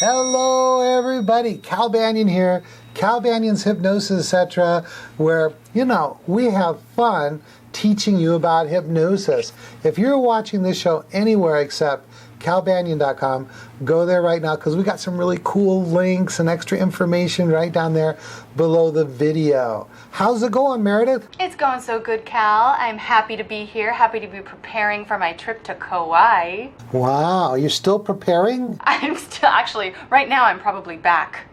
Hello everybody, Cal Banyan here, Cal Banyan's Hypnosis, etc., where, we have fun teaching you about hypnosis. If you're watching this show anywhere except calbanyan.com, go there right now because we got some really cool links and extra information right down there below the video. How's it going, Meredith? It's going so good, Cal. I'm happy to be here, happy to be preparing for my trip to Kauai. Wow, you're still preparing? I'm still, actually, right now I'm probably back.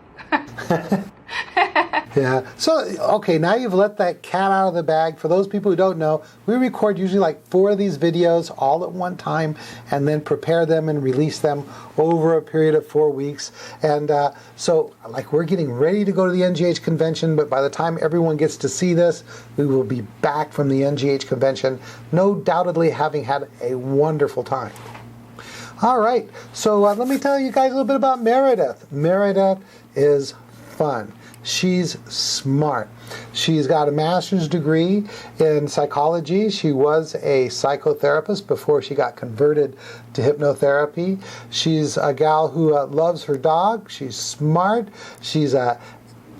Yeah. So, okay, now you've let that cat out of the bag. For those people who don't know, we record usually like 4 of these videos all at one time and then prepare them and release them over a period of 4 weeks. And so, like, we're getting ready to go to the NGH convention, but by the time everyone gets to see this, we will be back from the NGH convention, no doubtedly having had a wonderful time. All right, so let me tell you guys a little bit about Meredith. Meredith is fun. She's smart. She's got a master's degree in psychology. She was a psychotherapist before she got converted to hypnotherapy. She's a gal who loves her dog. She's smart. She's a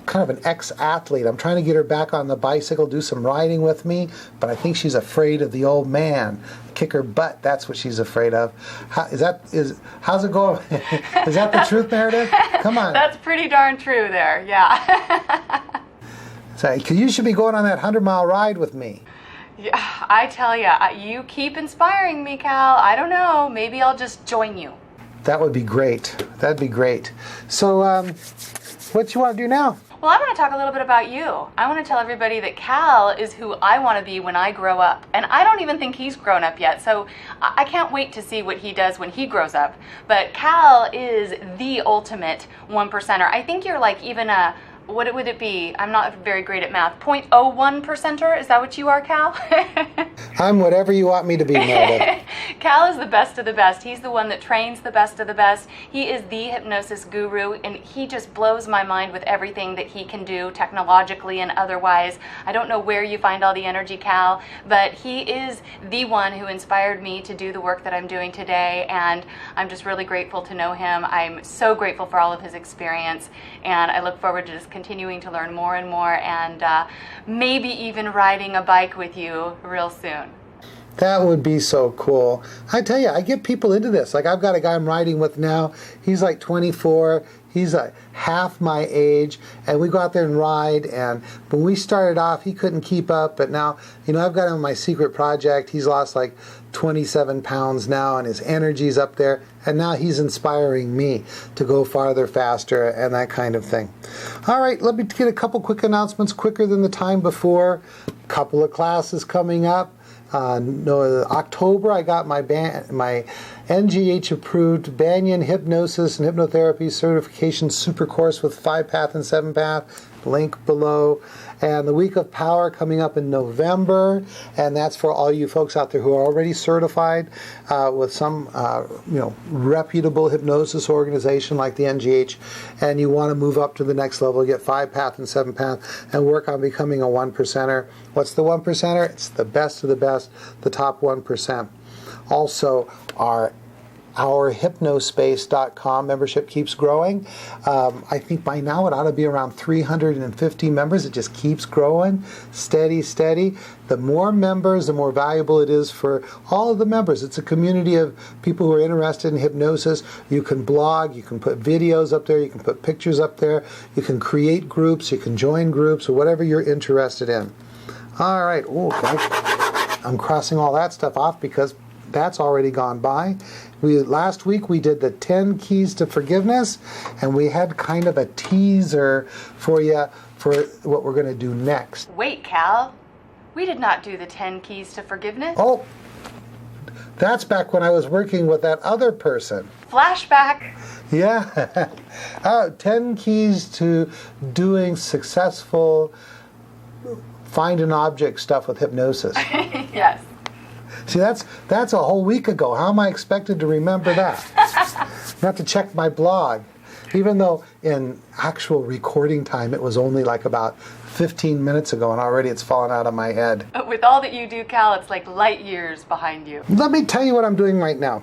kind of an ex-athlete. I'm trying to get her back on the bicycle, do some riding with me, but I think she's afraid of the old man. Kick her butt, that's what she's afraid of. How's it going? Is that the truth, Meredith? Come on. That's pretty darn true there, yeah. So, you should be going on that 100-mile ride with me. Yeah, I tell you, you keep inspiring me, Cal. I don't know, maybe I'll just join you. That would be great. That'd be great. So, what you want to do now? Well, I want to talk a little bit about you. I want to tell everybody that Cal is who I want to be when I grow up. And I don't even think he's grown up yet, so I can't wait to see what he does when he grows up. But Cal is the ultimate 1%er. I think you're like even a, what would it be? I'm not very great at math. 0.01%er? Is that what you are, Cal? I'm whatever you want me to be, Meredith. Cal is the best of the best. He's the one that trains the best of the best. He is the hypnosis guru, and he just blows my mind with everything that he can do technologically and otherwise. I don't know where you find all the energy, Cal, but he is the one who inspired me to do the work that I'm doing today, and I'm just really grateful to know him. I'm so grateful for all of his experience, and I look forward to just continuing to learn more and more, and maybe even riding a bike with you real soon. That would be so cool. I tell you, I get people into this. Like, I've got a guy I'm riding with now. He's like 24. He's half my age, and we go out there and ride, and when we started off, he couldn't keep up, but now, I've got him on my secret project. He's lost like 27 pounds now, and his energy's up there, and now he's inspiring me to go farther, faster, and that kind of thing. All right, let me get a couple quick announcements, quicker than the time before. Couple of classes coming up. October, I got my NGH approved Banyan Hypnosis and Hypnotherapy Certification Super Course with 5-Path and 7-Path. Link below. And the Week of Power coming up in November, and that's for all you folks out there who are already certified with some reputable hypnosis organization like the NGH, and you want to move up to the next level, get 5-Path and 7-Path, and work on becoming a 1%er. What's the 1%er? It's the best of the best, the top 1%. Also, our hypnospace.com membership keeps growing. I think by now it ought to be around 350 members. It just keeps growing, steady. The more members, the more valuable it is for all of the members. It's a community of people who are interested in hypnosis. You can blog, you can put videos up there, you can put pictures up there, you can create groups, you can join groups, or whatever you're interested in. All right, I'm crossing all that stuff off because that's already gone by. Last week we did the 10 keys to forgiveness, and we had kind of a teaser for you for what we're going to do next. Wait, Cal, we did not do the 10 keys to forgiveness. Oh, that's back when I was working with that other person. Flashback. Yeah. 10 keys to doing successful find an object stuff with hypnosis. Yes. See, that's a whole week ago. How am I expected to remember that? I have to check my blog. Even though in actual recording time it was only like about 15 minutes ago, and already it's fallen out of my head. With all that you do, Cal, it's like light years behind you. Let me tell you what I'm doing right now.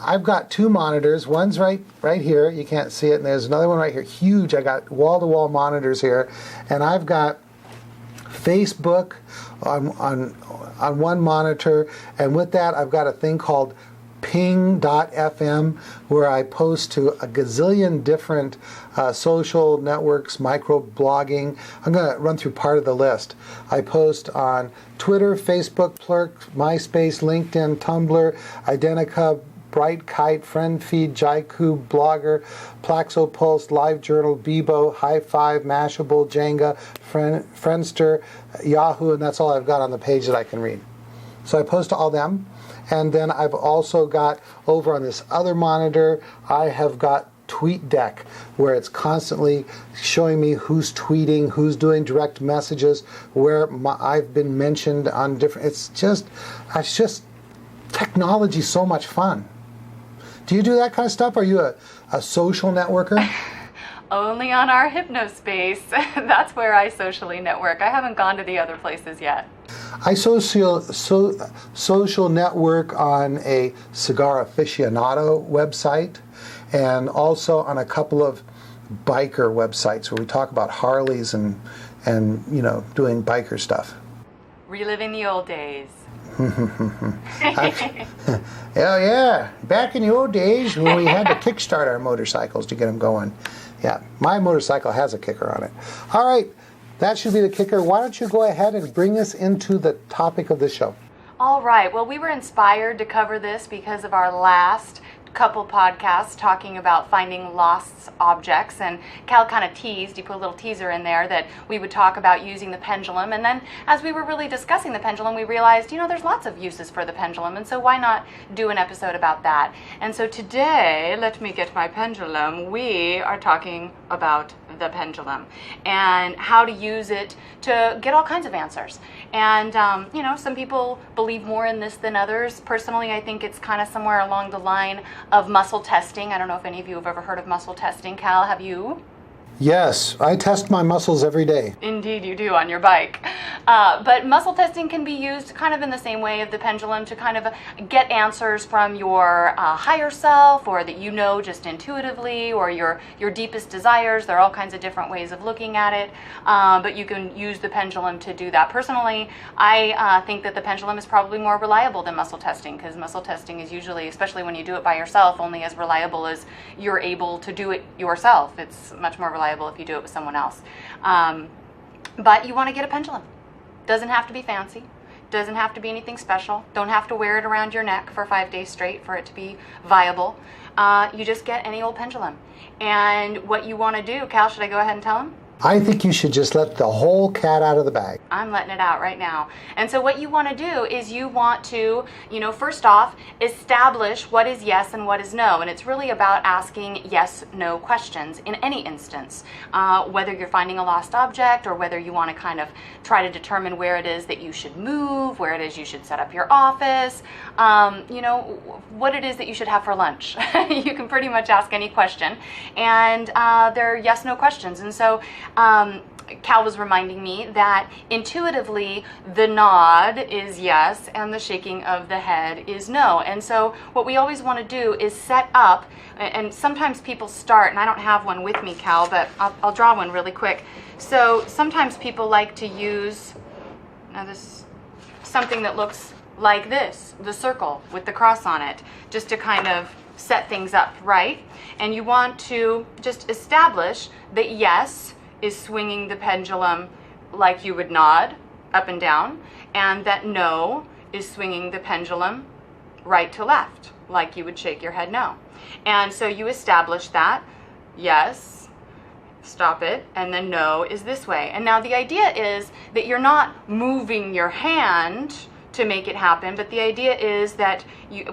I've got two monitors. One's right here. You can't see it. And there's another one right here. Huge. I got wall-to-wall monitors here. And I've got Facebook on one monitor. And with that, I've got a thing called ping.fm where I post to a gazillion different social networks, micro-blogging. I'm going to run through part of the list. I post on Twitter, Facebook, Plurk, MySpace, LinkedIn, Tumblr, Identica, Bright Kite, FriendFeed, Jaiku, Blogger, Plaxo Pulse, LiveJournal, Bebo, High Five, Mashable, Jenga, Friendster, Yahoo, and that's all I've got on the page that I can read. So I post to all them. And then I've also got over on this other monitor, I have got TweetDeck, where it's constantly showing me who's tweeting, who's doing direct messages, where I've been mentioned on different. It's just technology so much fun. Do you do that kind of stuff? Are you a social networker? Only on our Hypnospace. That's where I socially network. I haven't gone to the other places yet. I social network on a cigar aficionado website and also on a couple of biker websites where we talk about Harleys and doing biker stuff. Reliving the old days. Hell yeah. Back in the old days when we had to kickstart our motorcycles to get them going. Yeah, my motorcycle has a kicker on it. All right, that should be the kicker. Why don't you go ahead and bring us into the topic of the show? All right, well, we were inspired to cover this because of our last couple podcasts talking about finding lost objects, and Cal kind of teased, he put a little teaser in there, that we would talk about using the pendulum, and then as we were really discussing the pendulum, we realized, there's lots of uses for the pendulum, and so why not do an episode about that? And so today, let me get my pendulum, we are talking about the pendulum and how to use it to get all kinds of answers. And, some people believe more in this than others. Personally, I think it's kind of somewhere along the line of muscle testing. I don't know if any of you have ever heard of muscle testing. Cal, have you? Yes, I test my muscles every day. Indeed you do, on your bike. But muscle testing can be used kind of in the same way of the pendulum to kind of get answers from your higher self, or that just intuitively, or your deepest desires. There are all kinds of different ways of looking at it, but you can use the pendulum to do that. Personally, I think that the pendulum is probably more reliable than muscle testing, because muscle testing is usually, especially when you do it by yourself, only as reliable as you're able to do it yourself. It's much more reliable if you do it with someone else. But you want to get a pendulum. Doesn't have to be fancy. Doesn't have to be anything special. Don't have to wear it around your neck for 5 days straight for it to be viable. You just get any old pendulum. And what you want to do, Cal, should I go ahead and tell him? I think you should just let the whole cat out of the bag. I'm letting it out right now. And so what you want to do is you want to, first off, establish what is yes and what is no. And it's really about asking yes/no questions in any instance, whether you're finding a lost object or whether you want to kind of try to determine where it is that you should move, where it is you should set up your office, what it is that you should have for lunch. You can pretty much ask any question. And they're yes/no questions. And so Cal was reminding me that intuitively the nod is yes and the shaking of the head is no. And so what we always want to do is set up, and sometimes people start, and I don't have one with me, Cal, but I'll draw one really quick. So sometimes people like to use something that looks like this, the circle with the cross on it, just to kind of set things up, right? And you want to just establish that yes is swinging the pendulum like you would nod up and down, and that no is swinging the pendulum right to left like you would shake your head no. And so you establish that yes, stop it, and then no is this way. And now the idea is that you're not moving your hand to make it happen, but the idea is that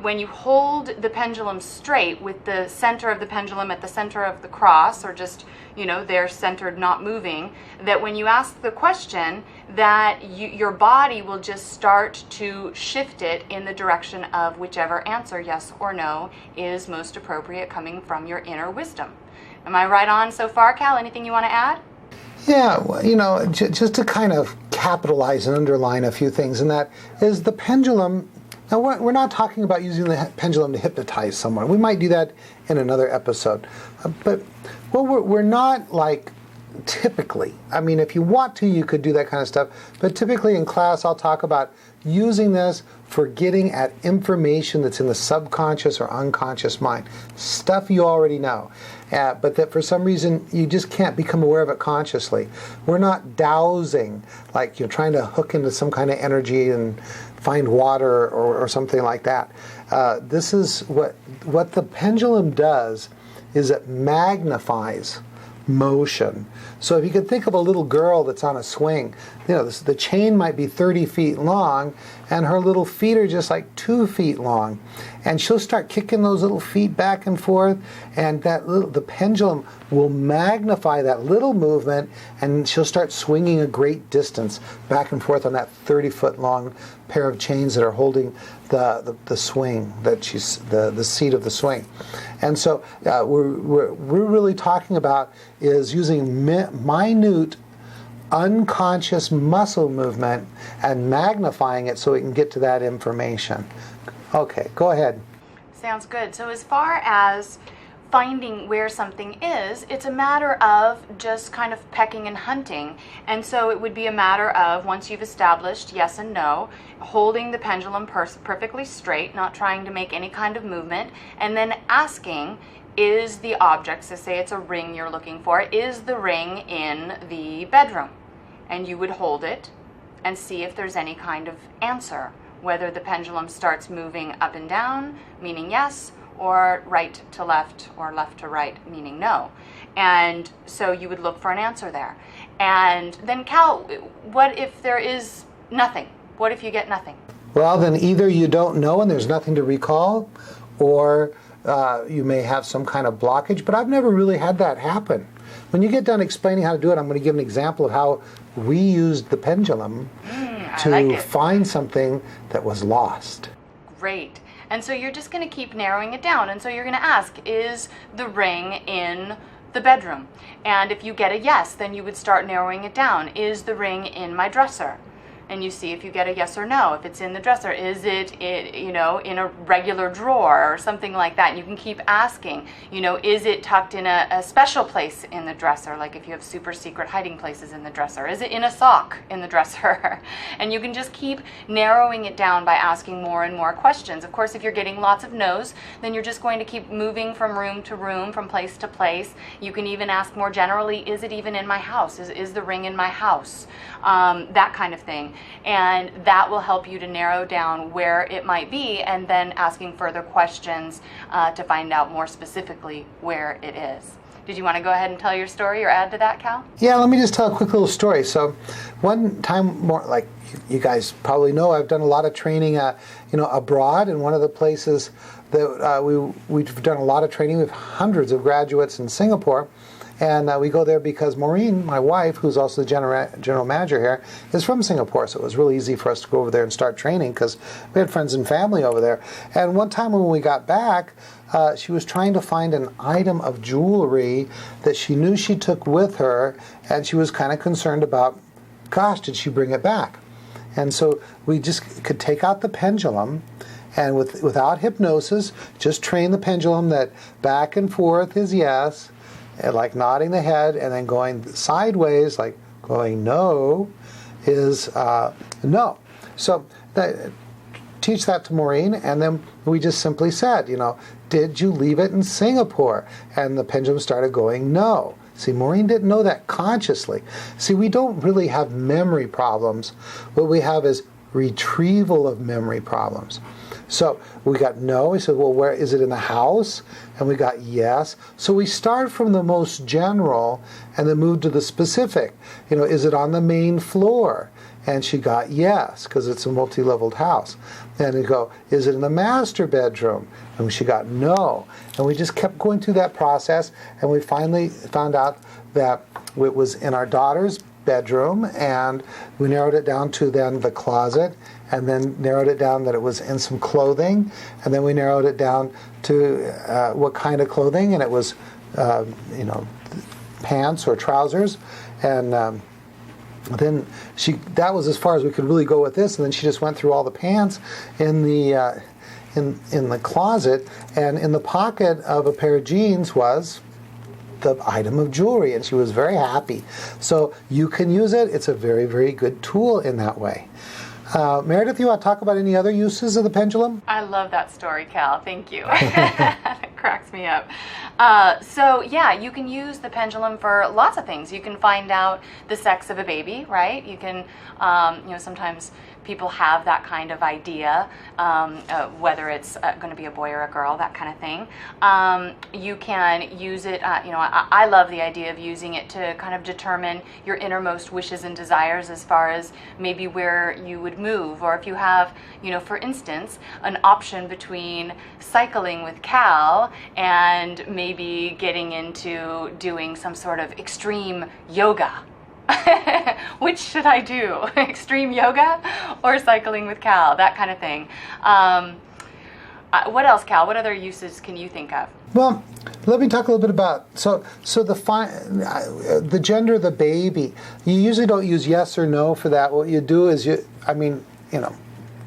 when you hold the pendulum straight with the center of the pendulum at the center of the cross, or just they're centered, not moving, that when you ask the question, that your body will just start to shift it in the direction of whichever answer, yes or no, is most appropriate coming from your inner wisdom. Am I right on so far, Cal? Anything you want to add? Yeah, just to kind of capitalize and underline a few things, and that is the pendulum Now, we're not talking about using the pendulum to hypnotize someone. We might do that in another episode. But we're not like typically. I mean, if you want to, you could do that kind of stuff. But typically in class, I'll talk about using this for getting at information that's in the subconscious or unconscious mind. Stuff you already know. But that for some reason, you just can't become aware of it consciously. We're not dowsing, like you're trying to hook into some kind of energy and find water or something like that. This is what the pendulum does is it magnifies motion. So if you could think of a little girl that's on a swing, the chain might be 30 feet long and her little feet are just like 2 feet long. And she'll start kicking those little feet back and forth, and the pendulum will magnify that little movement, and she'll start swinging a great distance back and forth on that 30-foot long pair of chains that are holding the swing, the seat of the swing. And so we're really talking about is using minute unconscious muscle movement and magnifying it so we can get to that information. Okay, go ahead. Sounds good. So as far as finding where something is, it's a matter of just kind of pecking and hunting. And so it would be a matter of, once you've established yes and no, holding the pendulum perfectly straight, not trying to make any kind of movement, and then asking, is the object, so say it's a ring you're looking for, is the ring in the bedroom? And you would hold it and see if there's any kind of answer, whether the pendulum starts moving up and down, meaning yes, or right to left or left to right, meaning no. And so you would look for an answer there. And then Cal, what if there is nothing? What if you get nothing? Well, then either you don't know and there's nothing to recall, or you may have some kind of blockage, but I've never really had that happen. When you get done explaining how to do it, I'm going to give an example of how we used the pendulum to find something that was lost. Great. And so you're just going to keep narrowing it down. And so you're going to ask, is the ring in the bedroom? And if you get a yes, then you would start narrowing it down. Is the ring in my dresser? And you see if you get a yes or no. If it's in the dresser, is it in a regular drawer or something like that? And you can keep asking, is it tucked in a special place in the dresser, like if you have super secret hiding places in the dresser? Is it in a sock in the dresser? And you can just keep narrowing it down by asking more and more questions. Of course, if you're getting lots of no's, then you're just going to keep moving from room to room, from place to place. You can even ask more generally, is it even in my house? Is the ring in my house? That kind of thing. And that will help you to narrow down where it might be, and then asking further questions to find out more specifically where it is. Did you want to go ahead and tell your story or add to that, Cal? Yeah, let me just tell a quick little story. So one time, more like you guys probably know, I've done a lot of training abroad, and one of the places that we've done a lot of training with hundreds of graduates in Singapore. And we go there because Maureen, my wife, who's also the general manager here, is from Singapore. So it was really easy for us to go over there and start training because we had friends and family over there. And one time when we got back, she was trying to find an item of jewelry that she knew she took with her, and she was kind of concerned about, gosh, did she bring it back? And so we just could take out the pendulum and without hypnosis, just train the pendulum that back and forth is yes, and like nodding the head, and then going sideways, like going no, is no. So teach that to Maureen, and then we just simply said, did you leave it in Singapore? And the pendulum started going no. See, Maureen didn't know that consciously. See, we don't really have memory problems. What we have is retrieval of memory problems. So we got no. We said, well, where is it in the house? And we got yes. So we start from the most general and then move to the specific. Is it on the main floor? And she got yes, because it's a multi-leveled house. And we go, is it in the master bedroom? And she got no. And we just kept going through that process, and we finally found out that it was in our daughter's bedroom, and we narrowed it down to then the closet, and then narrowed it down that it was in some clothing, and then we narrowed it down to what kind of clothing, and it was pants or trousers, and then that was as far as we could really go with this, and then she just went through all the pants in the in the closet, and in the pocket of a pair of jeans was the item of jewelry, and she was very happy. So you can use it. It's a very, very good tool in that way. Meredith, you want to talk about any other uses of the pendulum? I love that story, Cal. Thank you. It cracks me up. So yeah, you can use the pendulum for lots of things. You can find out the sex of a baby, right? You can, sometimes people have that kind of idea, whether it's going to be a boy or a girl, that kind of thing. You can use it, I love the idea of using it to kind of determine your innermost wishes and desires as far as maybe where you would move, or if you have, for instance, an option between cycling with Cal and maybe getting into doing some sort of extreme yoga. Which should I do? Extreme yoga or cycling with Cal? That kind of thing. What else, Cal? What other uses can you think of? Well, let me talk a little bit about the gender of the baby. You usually don't use yes or no for that. What you do is the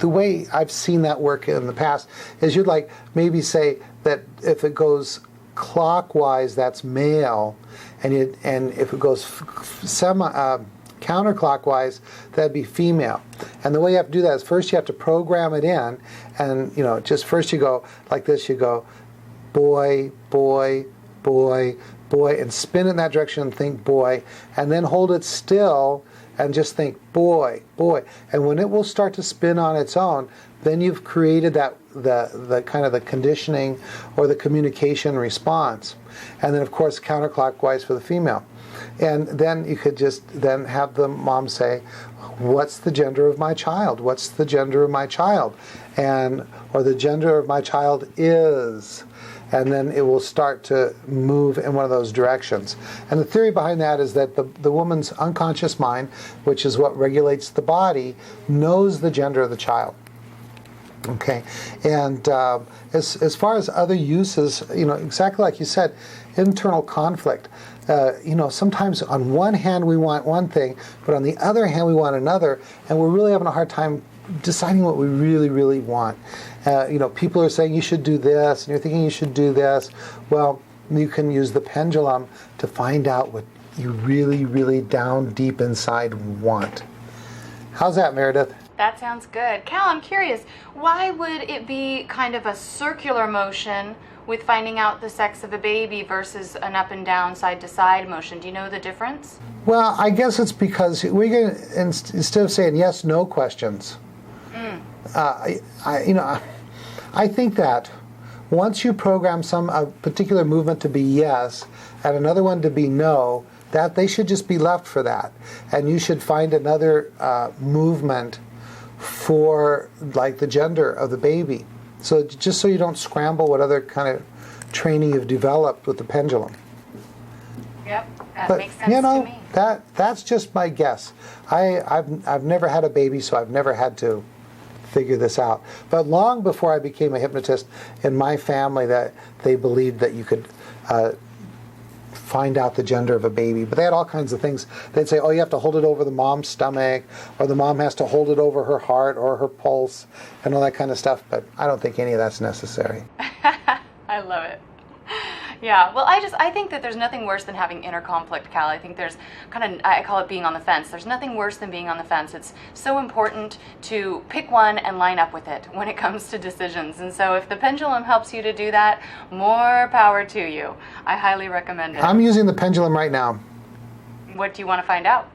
way I've seen that work in the past is you'd like maybe say that if it goes clockwise, that's male, and if it goes counterclockwise, that'd be female. And the way you have to do that is first you have to program it in, and just first you go like this. You go boy, boy, boy, boy, and spin in that direction and think boy, and then hold it still and just think boy, boy. And when it will start to spin on its own, then you've created that the kind of the conditioning or the communication response. And then of course counterclockwise for the female. And then you could just then have the mom say, what's the gender of my child? What's the gender of my child? Or the gender of my child is. And then it will start to move in one of those directions. And the theory behind that is that the woman's unconscious mind, which is what regulates the body, knows the gender of the child. Okay, and as far as other uses, exactly like you said, internal conflict. Sometimes on one hand we want one thing, but on the other hand we want another, and we're really having a hard time deciding what we really, really want. People are saying you should do this, and you're thinking you should do this. Well, you can use the pendulum to find out what you really, really down deep inside want. How's that, Meredith? That sounds good. Cal, I'm curious, why would it be kind of a circular motion with finding out the sex of a baby versus an up and down, side to side motion? Do you know the difference? Well, I guess it's because we're going to, instead of saying yes, no questions, I think that once you program a particular movement to be yes and another one to be no, that they should just be left for that. And you should find another movement for like the gender of the baby. So just so you don't scramble what other kind of training you've developed with the pendulum. Yep, that makes sense to me. That's just my guess. I've never had a baby, so I've never had to figure this out. But long before I became a hypnotist, in my family, that they believed that you could find out the gender of a baby. But they had all kinds of things. They'd say, oh, you have to hold it over the mom's stomach, or the mom has to hold it over her heart or her pulse, and all that kind of stuff. But I don't think any of that's necessary. I love it. Yeah, well, I think that there's nothing worse than having inner conflict, Cal. I think there's I call it being on the fence. There's nothing worse than being on the fence. It's so important to pick one and line up with it when it comes to decisions. And so if the pendulum helps you to do that, more power to you. I highly recommend it. I'm using the pendulum right now. What do you want to find out?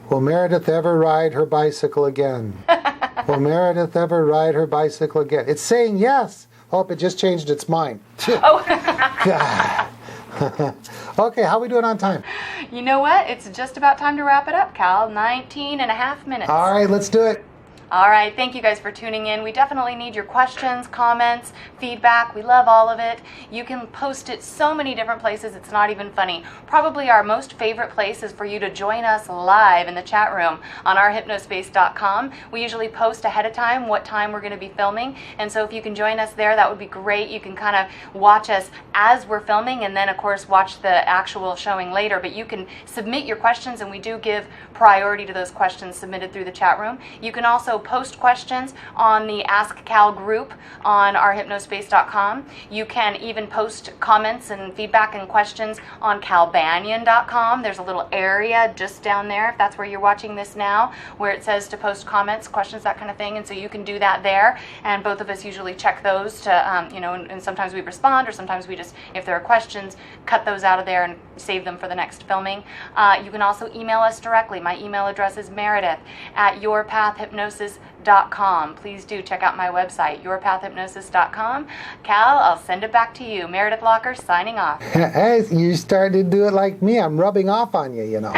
Will Meredith ever ride her bicycle again? Will Meredith ever ride her bicycle again? It's saying yes. Hope it just changed its mind. Oh. Okay, how are we doing on time? You know what? It's just about time to wrap it up, Cal. 19 and a half minutes. All right, let's do it. All right, thank you guys for tuning in. We definitely need your questions, comments, feedback. We love all of it. You can post it so many different places, it's not even funny. Probably our most favorite place is for you to join us live in the chat room on our hypnospace.com. We usually post ahead of time what time we're going to be filming, and so if you can join us there, that would be great. You can kind of watch us as we're filming, and then of course watch the actual showing later, but you can submit your questions, and we do give priority to those questions submitted through the chat room. You can also post questions on the Ask Cal group on our hypnospace.com. You can even post comments and feedback and questions on calbanyan.com. There's a little area just down there, if that's where you're watching this now, where it says to post comments, questions, that kind of thing, and so you can do that there, and both of us usually check those to, and sometimes we respond, or sometimes we just, if there are questions, cut those out of there and save them for the next filming. You can also email us directly. My email address is meredith@yourpathhypnosis.com. Please do check out my website, yourpathhypnosis.com. Cal, I'll send it back to you. Meredith Locker signing off. Hey, you started to do it like me. I'm rubbing off on you, you know.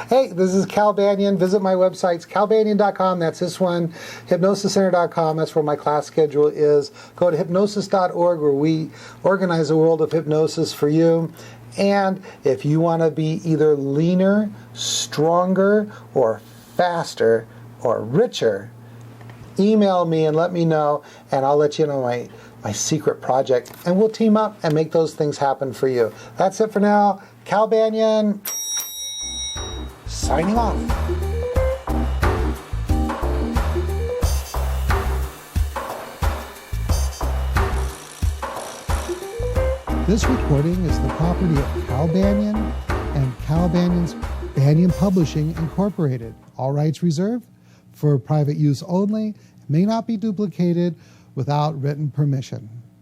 Hey, this is Cal Banyan. Visit my websites, calbanyan.com, that's this one, hypnosiscenter.com, that's where my class schedule is. Go to hypnosis.org, where we organize a world of hypnosis for you. And if you want to be either leaner, stronger, or faster, or richer, email me and let me know, and I'll let you know my secret project, and we'll team up and make those things happen for you. That's it for now. Cal Banyan, signing off. This recording is the property of Cal Banyan and Cal Banyan's Banyan Publishing Incorporated. All rights reserved, for private use only, may not be duplicated without written permission.